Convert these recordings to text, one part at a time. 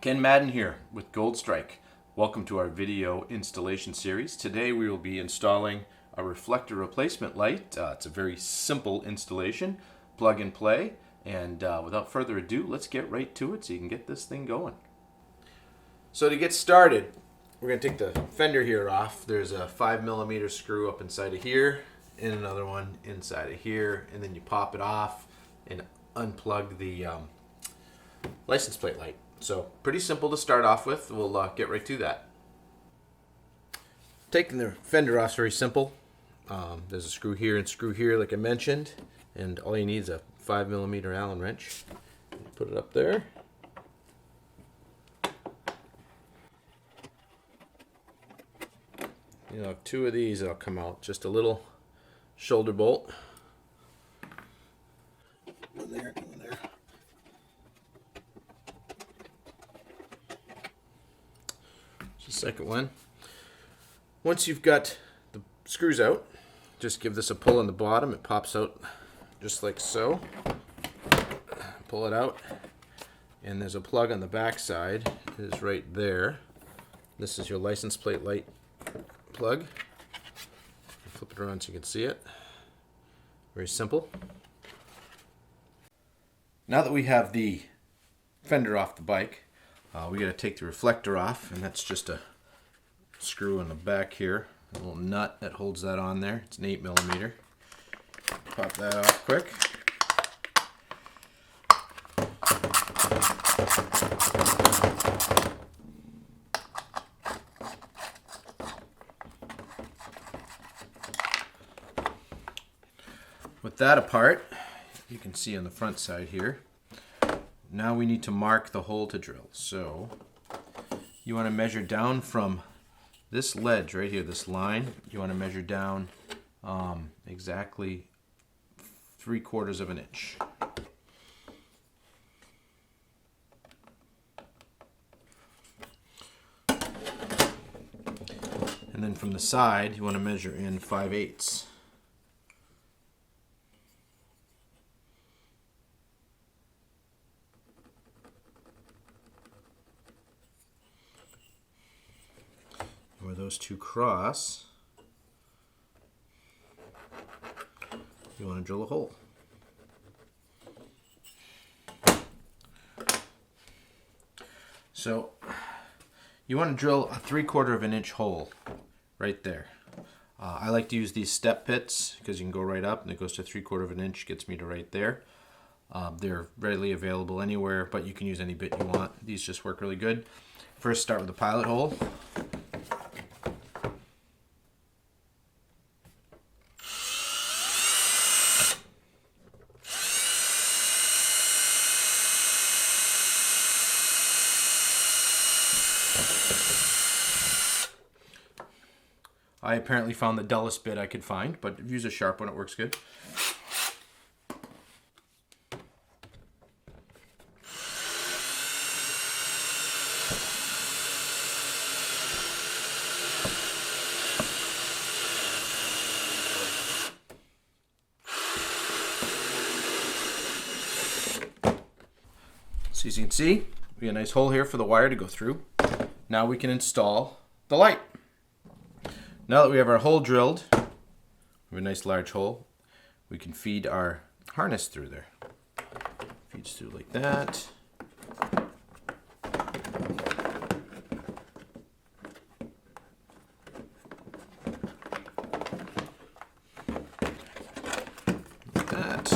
Ken Madden here with Goldstrike. Welcome to our video installation series. Today we will be installing a reflector replacement light. It's a very simple installation, plug and play, and without further ado, let's get right to it so you can get this thing going. So to get started, we're going to take the fender here off. There's a 5mm screw up inside of here and another one inside of here, and then you pop it off and unplug the license plate light. So pretty simple to start off with. We'll get right to that. Taking the fender off is very simple. There's a screw here and screw here like I mentioned, and all you need is a 5mm Allen wrench. Put it up there. You know, two of these will come out. Just a little shoulder bolt. One there, one there. The second one. Once you've got the screws out, just give this a pull on the bottom. It pops out just like so. Pull it out, and there's a plug on the back side. It is right there. This is your license plate light plug. Flip it around so you can see it. Very simple. Now that we have the fender off the bike, we got to take the reflector off, and that's just a screw in the back here, a little nut that holds that on there. It's an 8mm. Pop that off quick. With that apart, you can see on the front side here. Now we need to mark the hole to drill. So you want to measure down from this ledge right here, this line. You want to measure down exactly 3/4 of an inch. And then from the side, you want to measure in 5/8. Where those two cross, you want to drill a hole. So you want to drill a 3/4 of an inch hole right there. I like to use these step pits because you can go right up and it goes to 3/4 of an inch, gets me to right there. They're readily available anywhere, but you can use any bit you want. These just work really good. First, start with the pilot hole. I apparently found the dullest bit I could find, but use a sharp one, it works good. So as you can see, we have a nice hole here for the wire to go through. Now we can install the light. Now that we have our hole drilled, we have a nice large hole, we can feed our harness through there. Feeds through like that. Like that.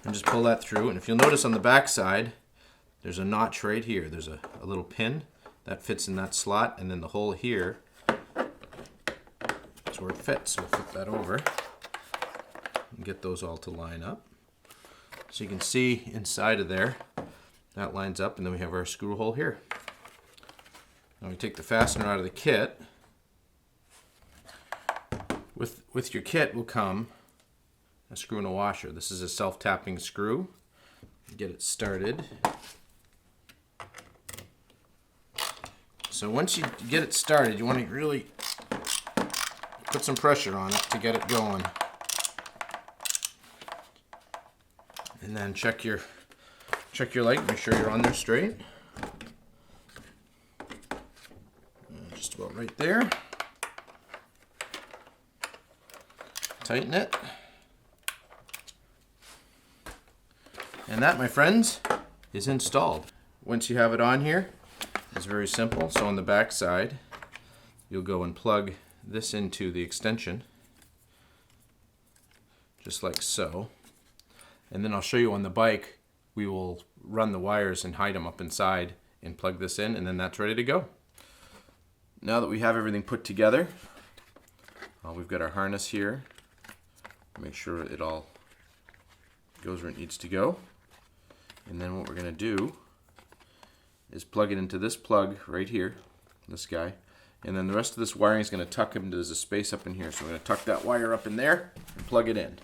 And just pull that through. And if you'll notice on the back side, there's a notch right here. There's a little pin that fits in that slot, and then the hole here is where it fits. So we'll flip that over and get those all to line up. So you can see inside of there, that lines up, and then we have our screw hole here. Now we take the fastener out of the kit. With your kit will come a screw and a washer. This is a self-tapping screw. Get it started. So once you get it started, you want to really put some pressure on it to get it going. And then check your check your light, make sure you're on there straight. Just about right there. Tighten it. And that, my friends, is installed. Once you have it on here, it's very simple. So on the back side, you'll go and plug this into the extension, just like so. And then I'll show you on the bike, we will run the wires and hide them up inside and plug this in, and then that's ready to go. Now that we have everything put together, we've got our harness here. Make sure it all goes where it needs to go. And then what we're going to do is plug it into this plug right here, this guy. And then the rest of this wiring is going to tuck into, there's a space up in here. So we're going to tuck that wire up in there and plug it in.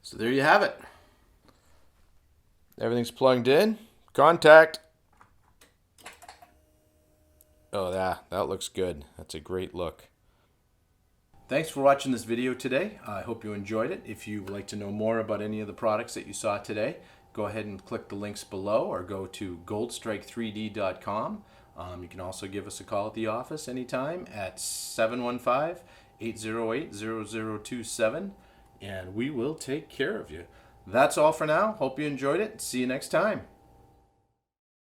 So there you have it. Everything's plugged in. Contact. Oh, that looks good. That's a great look. Thanks for watching this video today. I hope you enjoyed it. If you would like to know more about any of the products that you saw today, go ahead and click the links below or go to goldstrike3d.com. You can also give us a call at the office anytime at 715-808-0027. And we will take care of you. That's all for now. Hope you enjoyed it. See you next time.